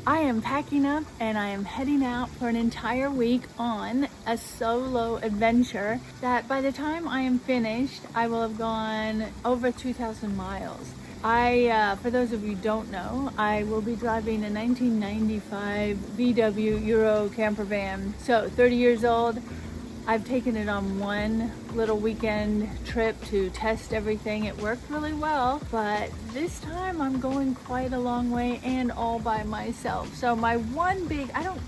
I am packing up and I am heading out for an entire week on a solo adventure that by the time I am finished, I will have gone over 2,000 miles. For those of you who don't know, I will be driving a 1995 VW Euro camper van. So 30 years old. I've taken it on one little weekend trip to test everything. It worked really well, but this time I'm going quite a long way and all by myself. So my one big, I don't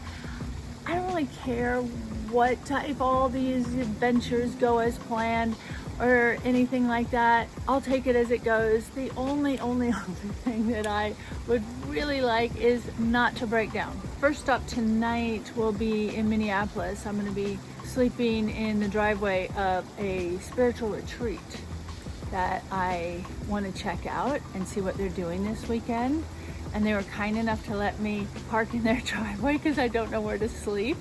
really care what type all these adventures go as planned or anything like that. I'll take it as it goes. The only thing that I would really like is not to break down. First stop tonight will be in Minneapolis. I'm going to be sleeping in the driveway of a spiritual retreat that I want to check out and see what they're doing this weekend. And they were kind enough to let me park in their driveway because I don't know where to sleep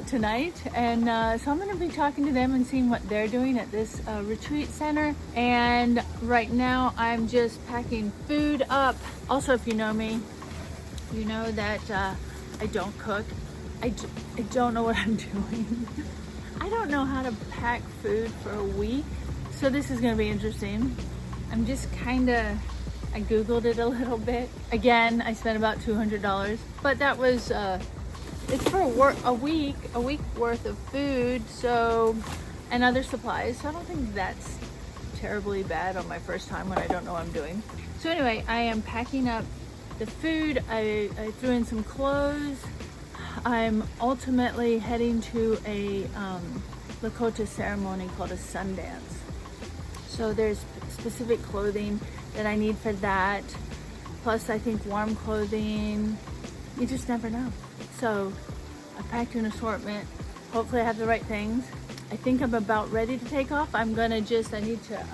tonight. And so I'm going to be talking to them and seeing what they're doing at this retreat center. And right now I'm just packing food up. Also, if you know me, you know that I don't cook. I don't know what I'm doing. I don't know how to pack food for a week. So this is going to be interesting. I'm just I Googled it a little bit. Again, I spent about $200, but that was, it's for a week worth of food, so, and other supplies. So I don't think that's terribly bad on my first time when I don't know what I'm doing. So anyway, I am packing up the food. I threw in some clothes. I'm ultimately heading to a Lakota ceremony called a Sundance. So there's specific clothing that I need for that. Plus I think warm clothing. You just never know. So I packed an assortment. Hopefully I have the right things. I think I'm about ready to take off. I need to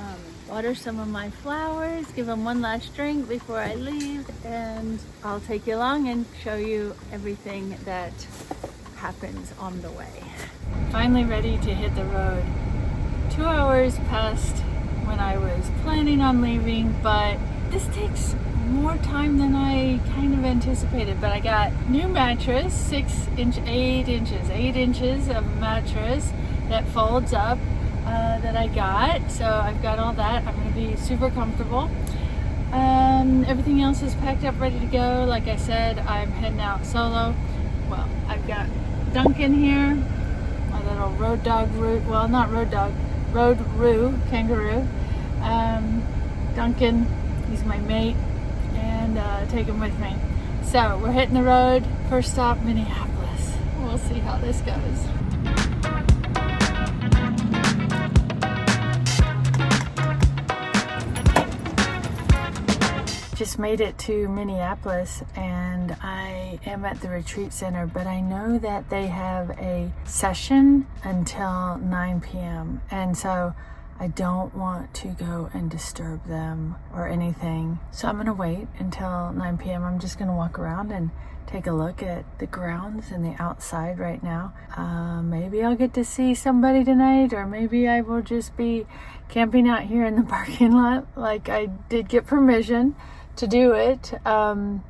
water some of my flowers, give them one last drink before I leave, and I'll take you along and show you everything that happens on the way. Finally ready to hit the road. 2 hours past when I was planning on leaving, but this takes more time than I kind of anticipated. But I got new mattress, 8 inches of mattress that folds up that I got. So I've got all that. I'm going to be super comfortable. Everything else is packed up, ready to go. Like I said, I'm heading out solo. Well, I've got Duncan here, my little road dog, well, not road dog, road kangaroo. Duncan, he's my mate, and take him with me. So we're hitting the road. First stop, Minneapolis. We'll see how this goes. Just made it to Minneapolis and I am at the retreat center, but I know that they have a session until 9 p.m. and so I don't want to go and disturb them or anything. So I'm gonna wait until 9 p.m. I'm just gonna walk around and take a look at the grounds and the outside right now. Maybe I'll get to see somebody tonight, or maybe I will just be camping out here in the parking lot like I did get permission to do it, and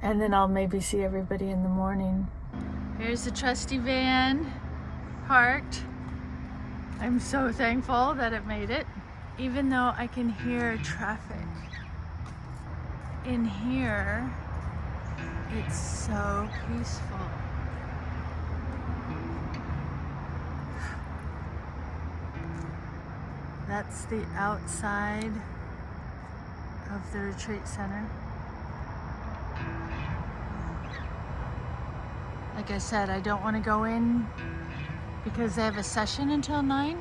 then I'll maybe see everybody in the morning. Here's the trusty van parked. I'm so thankful that it made it, even though I can hear traffic. In here, it's so peaceful. That's the outside of the retreat center. Like I said, I don't want to go in because they have a session until 9,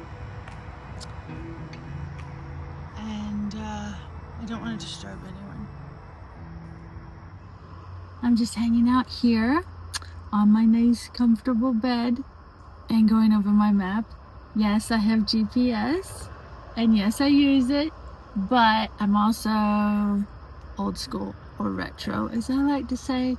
and I don't want to disturb anyone. I'm just hanging out here on my nice comfortable bed and going over my map. Yes, I have GPS, and yes, I use it, but I'm also old school, or retro as I like to say,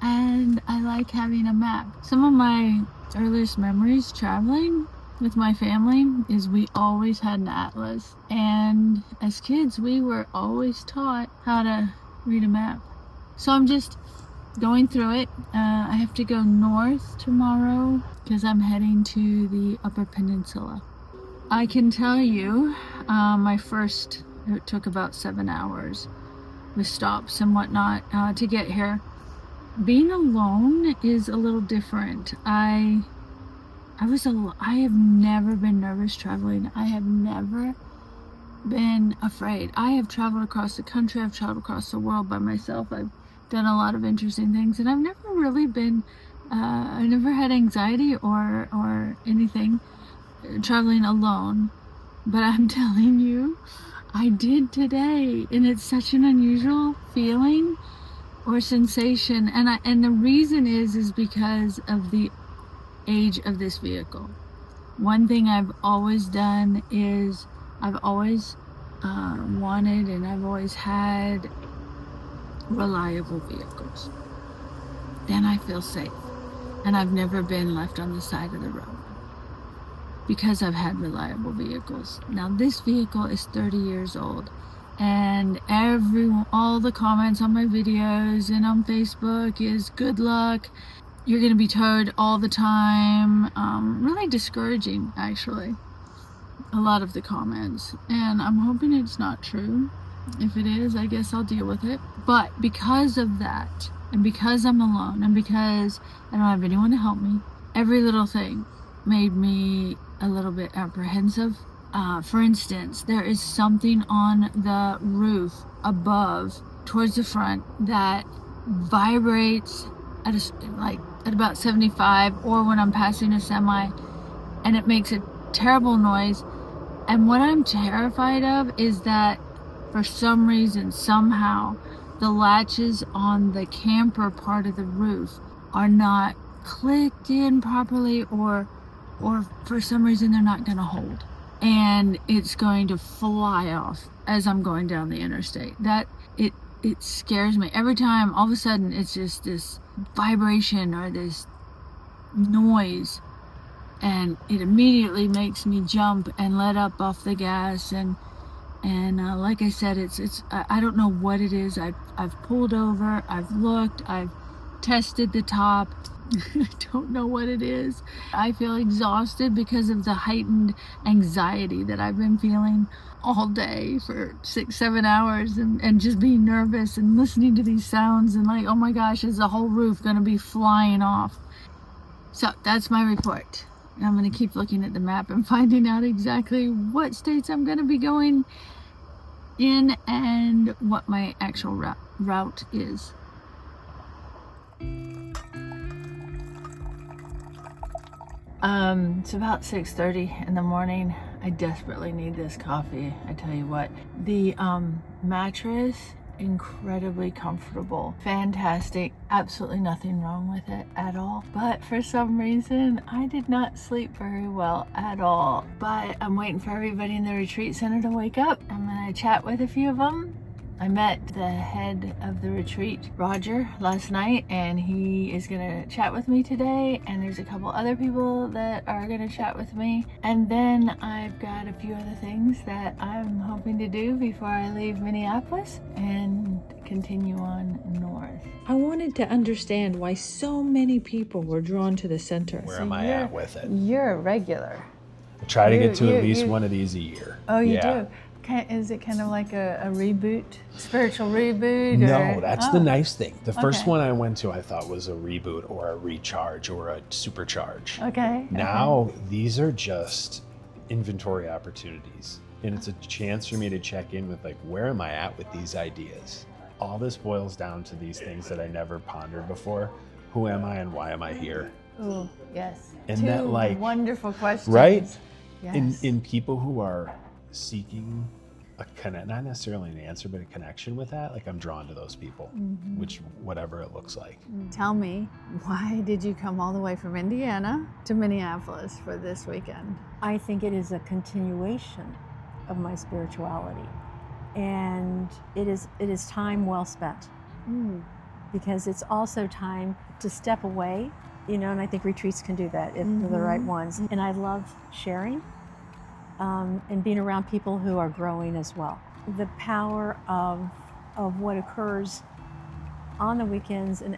and I like having a map. Some of my earliest memories traveling with my family is we always had an atlas, and as kids we were always taught how to read a map. So I'm just going through it. I have to go north tomorrow because I'm heading to the Upper Peninsula. I can tell you, it took about 7 hours with stops and whatnot to get here. Being alone is a little different. I have never been nervous traveling. I have never been afraid. I have traveled across the country. I've traveled across the world by myself. I've done a lot of interesting things, and I've never really been. I never had anxiety or anything traveling alone. But I'm telling you, I did today, and it's such an unusual feeling or sensation, and the reason is because of the age of this vehicle. One thing I've always done is I've always wanted and I've always had reliable vehicles. Then I feel safe, and I've never been left on the side of the road because I've had reliable vehicles. Now this vehicle is 30 years old, and all the comments on my videos and on Facebook is good luck, you're gonna be towed all the time. Really discouraging, actually, a lot of the comments, and I'm hoping it's not true. If it is, I guess I'll deal with it. But because of that, and because I'm alone, and because I don't have anyone to help me, every little thing made me a little bit apprehensive. For instance, there is something on the roof above towards the front that vibrates at about 75, or when I'm passing a semi, and it makes a terrible noise. And what I'm terrified of is that for some reason, somehow, the latches on the camper part of the roof are not clicked in properly, or for some reason they're not going to hold, and it's going to fly off as I'm going down the interstate. It scares me every time. All of a sudden it's just this vibration or this noise, and it immediately makes me jump and let up off the gas, and like I said, I don't know what it is. I've pulled over, I've looked, I've tested the top. I don't know what it is. I feel exhausted because of the heightened anxiety that I've been feeling all day for 6-7 hours, and just being nervous and listening to these sounds, and like, oh my gosh, is the whole roof gonna be flying off? So that's my report. And I'm gonna keep looking at the map and finding out exactly what states I'm gonna be going in and what my actual route is. It's about 6:30 in the morning. I desperately need this coffee. I tell you what, the mattress, incredibly comfortable, fantastic, absolutely nothing wrong with it at all. But for some reason, I did not sleep very well at all. But I'm waiting for everybody in the retreat center to wake up. I'm gonna chat with a few of them. I met the head of the retreat, Roger, last night, and he is gonna chat with me today, and there's a couple other people that are gonna chat with me. And then I've got a few other things that I'm hoping to do before I leave Minneapolis and continue on north. I wanted to understand why so many people were drawn to the center. Where am I at with it? You're a regular. I try to get to at least one of these a year. Oh, you do? Is it kind of like a reboot, spiritual reboot? No, that's the nice thing. The first one I went to, I thought was a reboot or a recharge or a supercharge. Okay. Now, these are just inventory opportunities. And it's a chance for me to check in with, like, where am I at with these ideas? All this boils down to these things that I never pondered before. Who am I and why am I here? Oh, yes. And Two that, like, wonderful questions. Right? Yes. In people who are seeking not necessarily an answer, but a connection with that, like, I'm drawn to those people, which whatever it looks like. Tell me, why did you come all the way from Indiana to Minneapolis for this weekend? I think it is a continuation of my spirituality, and it is time well spent, because it's also time to step away, and I think retreats can do that if they're the right ones. And I love sharing. And being around people who are growing as well. The power of what occurs on the weekends and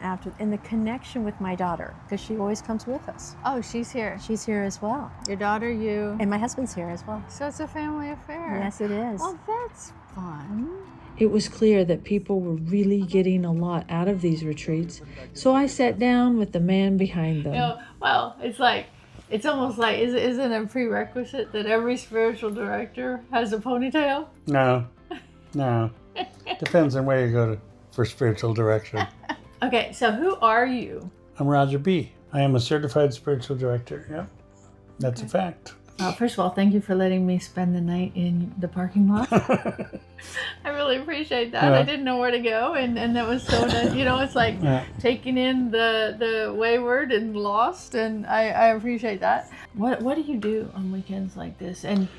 the connection with my daughter, because she always comes with us. Oh, she's here. She's here as well. Your daughter, you. And my husband's here as well. So it's a family affair. Yes, it is. Well, that's fun. It was clear that people were really getting a lot out of these retreats, so I sat down with the man behind them. Well, it's almost like, isn't it a prerequisite that every spiritual director has a ponytail? No. Depends on where you go for spiritual direction. Okay, so who are you? I'm Roger B. I am a certified spiritual director. Yep, that's a fact. First of all, thank you for letting me spend the night in the parking lot. I really appreciate that. Yeah. I didn't know where to go, and that was so nice. It's like taking in the wayward and lost, and I appreciate that. What do you do on weekends like this, and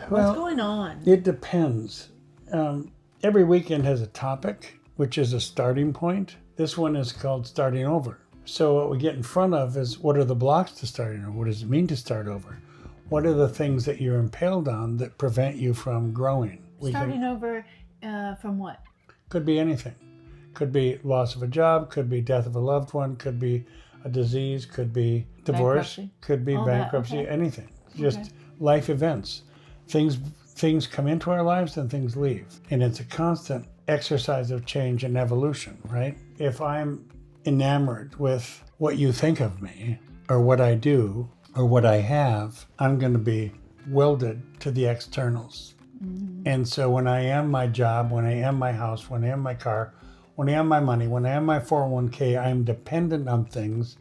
what's going on? It depends. Every weekend has a topic, which is a starting point. This one is called Starting Over. So what we get in front of is, what are the blocks to starting over? What does it mean to start over? What are the things that you're impaled on that prevent you from growing? Starting over from what? Could be anything. Could be loss of a job, could be death of a loved one, could be a disease, could be divorce, Bankruptcy. could be All that, bankruptcy, okay. anything. Just life events. Things come into our lives and things leave. And it's a constant exercise of change and evolution, right? If I'm enamored with what you think of me, or what I do, or what I have, I'm going to be welded to the externals. Mm-hmm. And so when I am my job, when I am my house, when I am my car, when I am my money, when I am my 401k, I'm dependent on things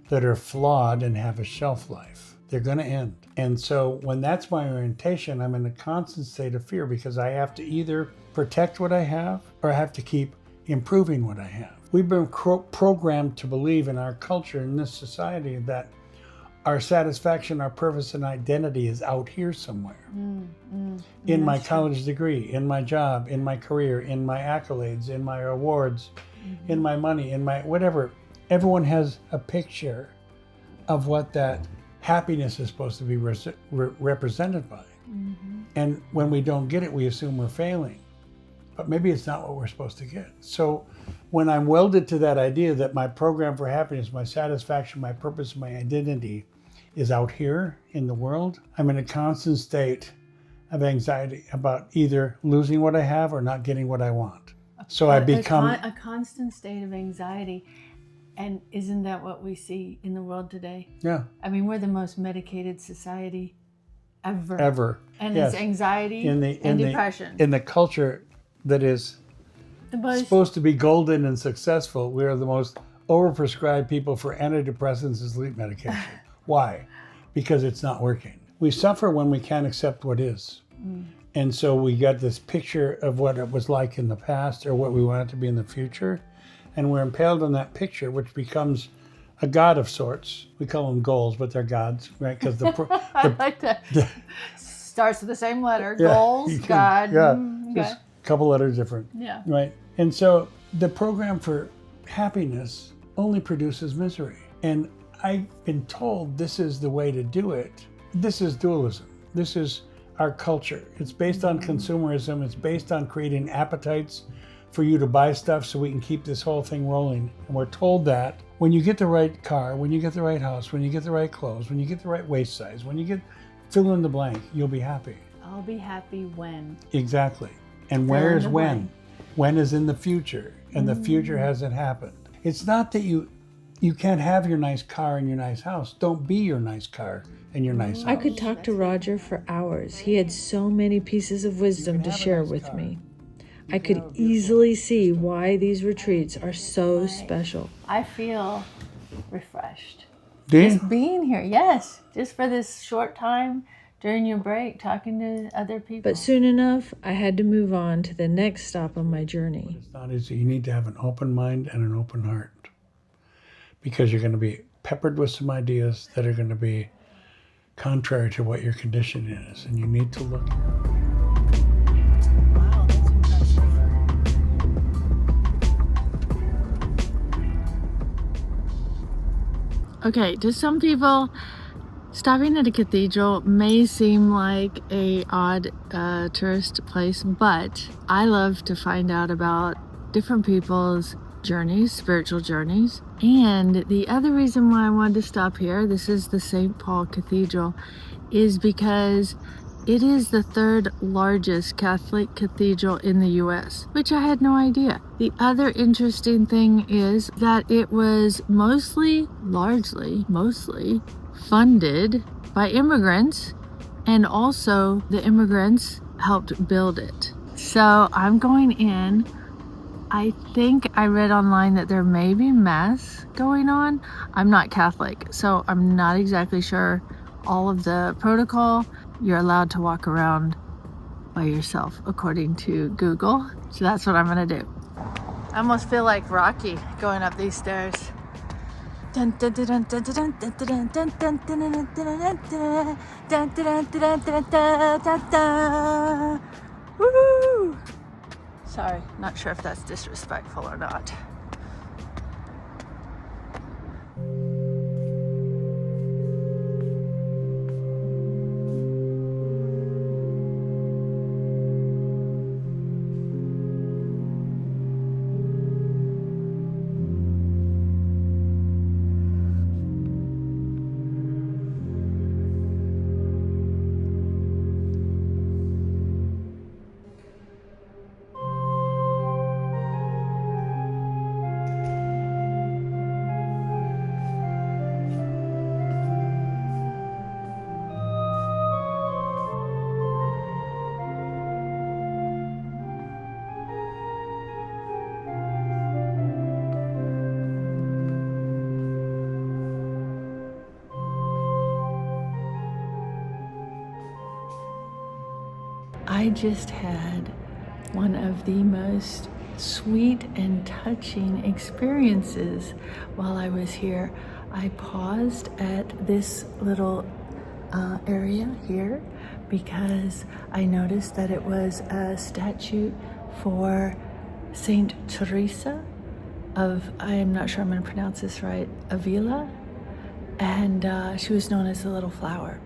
that are flawed and have a shelf life. They're going to end. And so when that's my orientation, I'm in a constant state of fear, because I have to either protect what I have, or I have to keep improving what I have. We've been programmed to believe in our culture, in this society, that our satisfaction, our purpose, and identity is out here somewhere. In my college degree, in my job, in my career, in my accolades, in my awards, in my money, in my whatever. Everyone has a picture of what that happiness is supposed to be represented by. And when we don't get it, we assume we're failing. But maybe it's not what we're supposed to get. So when I'm welded to that idea that my program for happiness, my satisfaction, my purpose, my identity is out here in the world, I'm in a constant state of anxiety about either losing what I have or not getting what I want. So I become a constant state of anxiety. And isn't that what we see in the world today? Yeah. I mean, we're the most medicated society ever. Ever. And Yes. it's anxiety and depression. In the culture that is supposed to be golden and successful, we are the most overprescribed people for antidepressants and sleep medication. Why? Because it's not working. We suffer when we can't accept what is. And so we got this picture of what it was like in the past, or what we want it to be in the future. And we're impaled on that picture, which becomes a god of sorts. We call them goals, but they're gods, right? Because I like that. Starts with the same letter. Goals, God. Yeah, Okay. just a couple letters different. Yeah. Right. And so the program for happiness only produces misery. And I've been told this is the way to do it. This is dualism. This is our culture. It's based on consumerism. It's based on creating appetites for you to buy stuff so we can keep this whole thing rolling. And we're told that when you get the right car, when you get the right house, when you get the right clothes, when you get the right waist size, when you get fill in the blank, you'll be happy. I'll be happy when. Exactly. And where is when? When is in the future, and the future hasn't happened. It's not that you can't have your nice car and your nice house. Don't be your nice car and your nice house. I could talk to Roger for hours. He had so many pieces of wisdom to share with me. I could easily see why these retreats are so special. I feel refreshed. Do you? Just being here, yes. Just for this short time during your break, talking to other people. But soon enough, I had to move on to the next stop on my journey. It's not easy. You need to have an open mind and an open heart, because you're going to be peppered with some ideas that are going to be contrary to what your condition is, and you need to look. Wow, that's impressive. Okay, to some people, stopping at a cathedral may seem like a odd tourist place, but I love to find out about different people's journeys, spiritual journeys. And the other reason why I wanted to stop here, this is the St. Paul Cathedral, is because it is the third largest Catholic cathedral in the US, which I had no idea. The other interesting thing is that it was mostly funded by immigrants, and also the immigrants helped build it. So I'm going in. I think I read online that there may be mass going on. I'm not Catholic, so I'm not exactly sure all of the protocol. You're allowed to walk around by yourself according to Google. So that's what I'm gonna do. I almost feel like Rocky going up these stairs. Woo! Sorry, not sure if that's disrespectful or not. I just had one of the most sweet and touching experiences while I was here. I paused at this little area here because I noticed that it was a statue for Saint Teresa of, I am not sure I'm going to pronounce this right, Avila, and she was known as the Little Flower.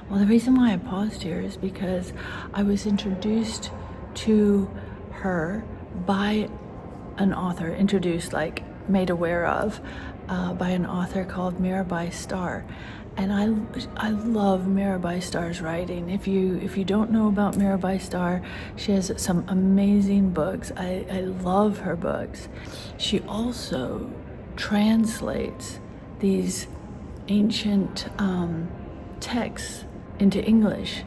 Well, the reason why I paused here is because I was introduced to her by an author, made aware of by an author called Mirabai Starr. And I love Mirabai Starr's writing. If you don't know about Mirabai Starr, she has some amazing books. I love her books. She also translates these ancient texts into English.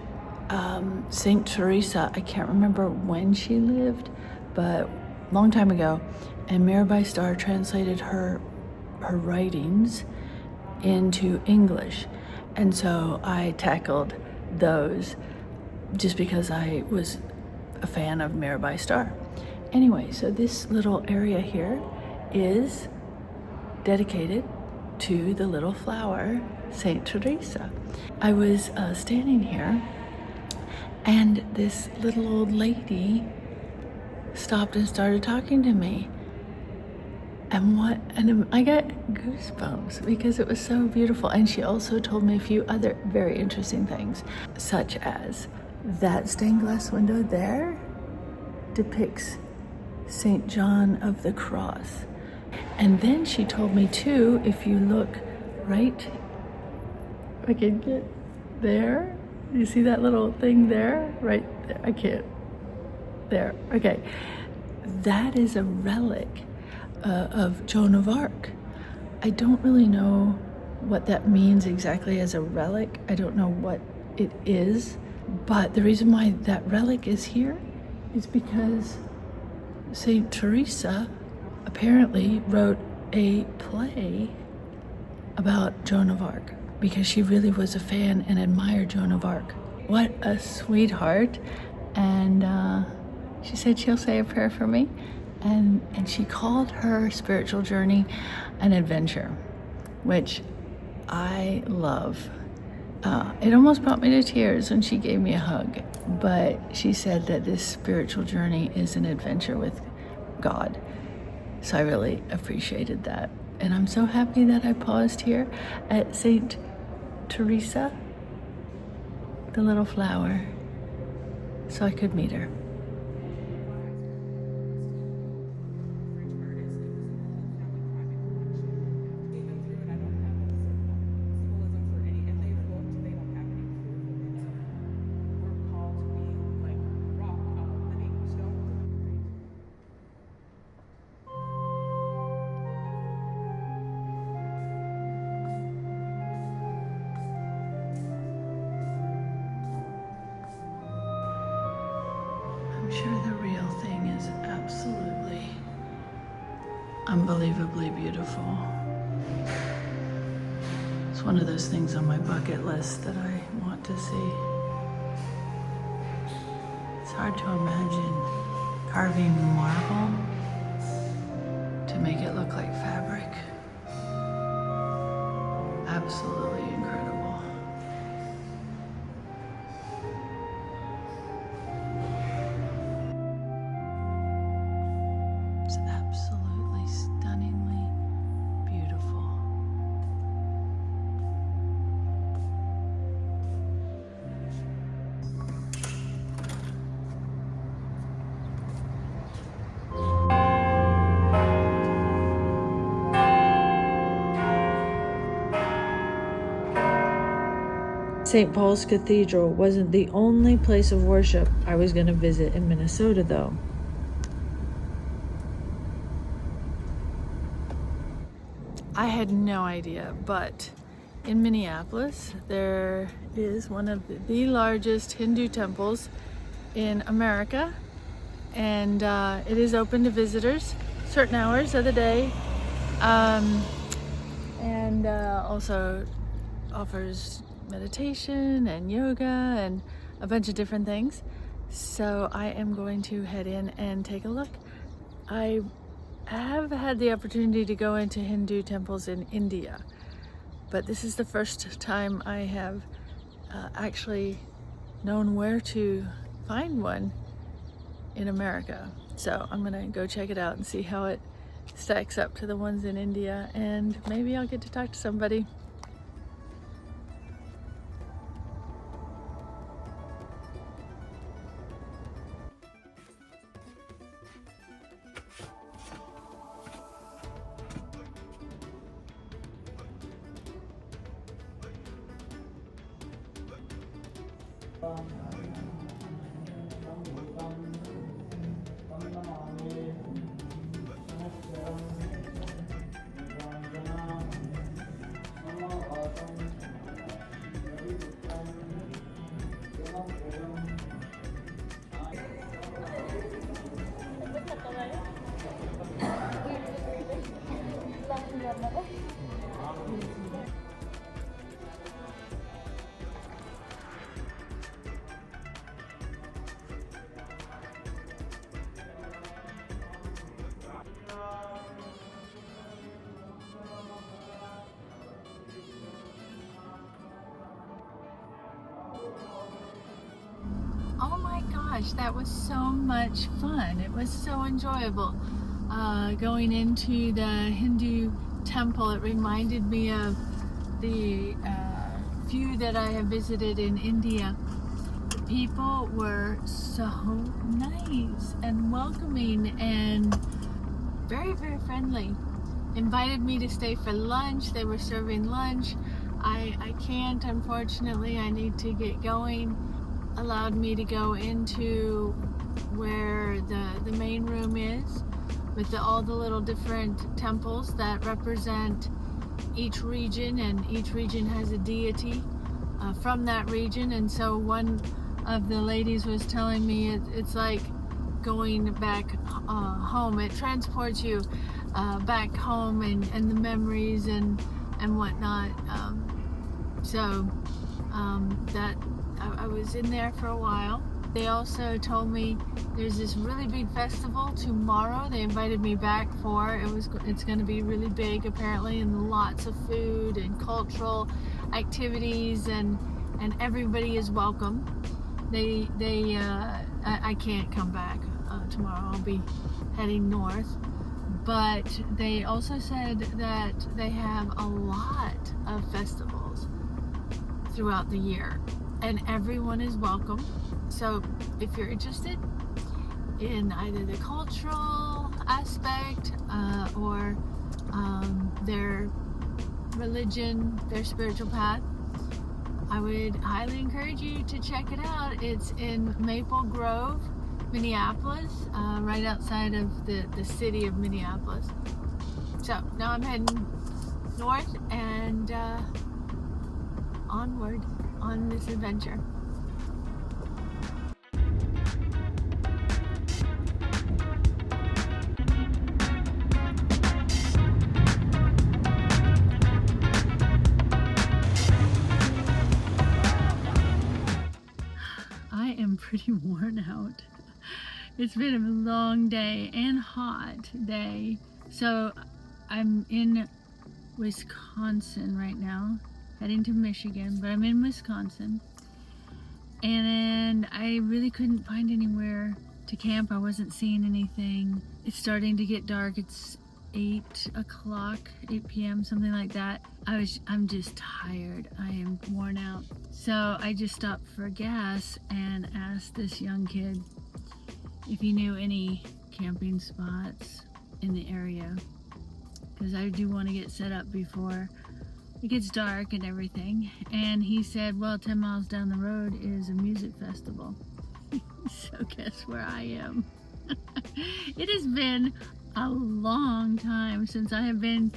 Saint Teresa, I can't remember when she lived, but a long time ago, and Mirabai Starr translated her writings into English. And so I tackled those just because I was a fan of Mirabai Starr. Anyway, so this little area here is dedicated to the Little Flower, Saint Teresa. I was standing here, and this little old lady stopped and started talking to me. And I got goosebumps because it was so beautiful. And she also told me a few other very interesting things, such as that stained glass window there depicts St. John of the Cross. And then she told me too, if you look right, I can get there. You see that little thing there? Right there. I can't. There. Okay. That is a relic of Joan of Arc. I don't really know what that means exactly as a relic. I don't know what it is. But the reason why that relic is here is because Saint Teresa apparently wrote a play about Joan of Arc because she really was a fan and admired Joan of Arc. What a sweetheart. And she said she'll say a prayer for me. And she called her spiritual journey an adventure, which I love. It almost brought me to tears when she gave me a hug, but she said that this spiritual journey is an adventure with God. So I really appreciated that. And I'm so happy that I paused here at Saint Teresa, the Little Flower, so I could meet her. unbelievably beautiful. It's one of those things on my bucket list that I want to see. It's hard to imagine carving marble to make it look like fabric. Absolutely incredible. It's absolutely stunningly beautiful. St. Paul's Cathedral wasn't the only place of worship I was going to visit in Minnesota, though. I had no idea, but in Minneapolis, there is one of the largest Hindu temples in America, and it is open to visitors certain hours of the day, and also offers meditation and yoga and a bunch of different things. So I am going to head in and take a look. I have had the opportunity to go into Hindu temples in India, but this is the first time I have actually known where to find one in America. So I'm gonna go check it out and see how it stacks up to the ones in India, and maybe I'll get to talk to somebody. Oh my gosh, that was so much fun. It was so enjoyable. Going into the Hindu temple, it reminded me of the few that I have visited in India. The people were so nice and welcoming and very, very friendly. Invited me to stay for lunch. They were serving lunch. I can't, unfortunately. I need to get going. Allowed me to go into where the main room is with all the little different temples that represent each region, and each region has a deity from that region. And so one of the ladies was telling me it's like going back home. It transports you back home and the memories and whatnot. That I was in there for a while. They also told me there's this really big festival tomorrow. They invited me back for. It's going to be really big apparently, and lots of food and cultural activities, and everybody is welcome. I can't come back tomorrow. I'll be heading north. But they also said that they have a lot of festivals throughout the year, and everyone is welcome. So if you're interested in either the cultural aspect or their religion, their spiritual path, I would highly encourage you to check it out. It's in Maple Grove, Minneapolis, right outside of the city of Minneapolis. So now I'm heading north and onward on this adventure. pretty worn out. It's been a long day and hot day. So I'm in Wisconsin right now, heading to Michigan, but I'm in Wisconsin. And I really couldn't find anywhere to camp. I wasn't seeing anything. It's starting to get dark. It's 8 p.m., something like that. I'm just tired. I am worn out. So I just stopped for gas and asked this young kid if he knew any camping spots in the area, because I do want to get set up before it gets dark and everything. And he said, well, 10 miles down the road is a music festival. So guess where I am? It has been a long time since I have been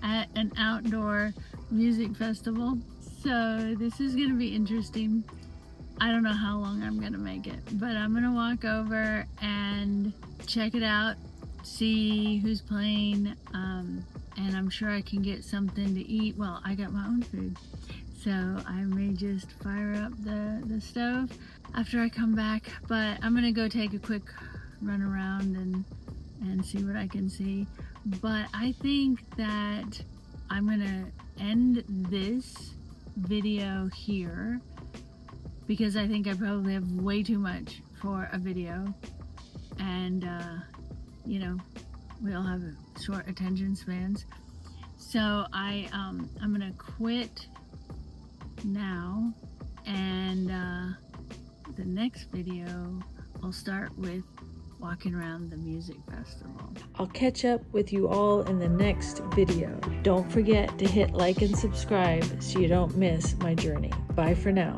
at an outdoor music festival. So this is going to be interesting. I don't know how long I'm going to make it, but I'm going to walk over and check it out, see who's playing, and I'm sure I can get something to eat. Well, I got my own food, so I may just fire up the stove after I come back, but I'm gonna go take a quick run around and see what I can see. But I think that I'm gonna end this video here, because I think I probably have way too much for a video, and you know, we all have short attention spans. So I'm gonna quit now, and the next video I'll start with walking around the music festival. I'll catch up with you all in the next video. Don't forget to hit like and subscribe so you don't miss my journey. Bye for now.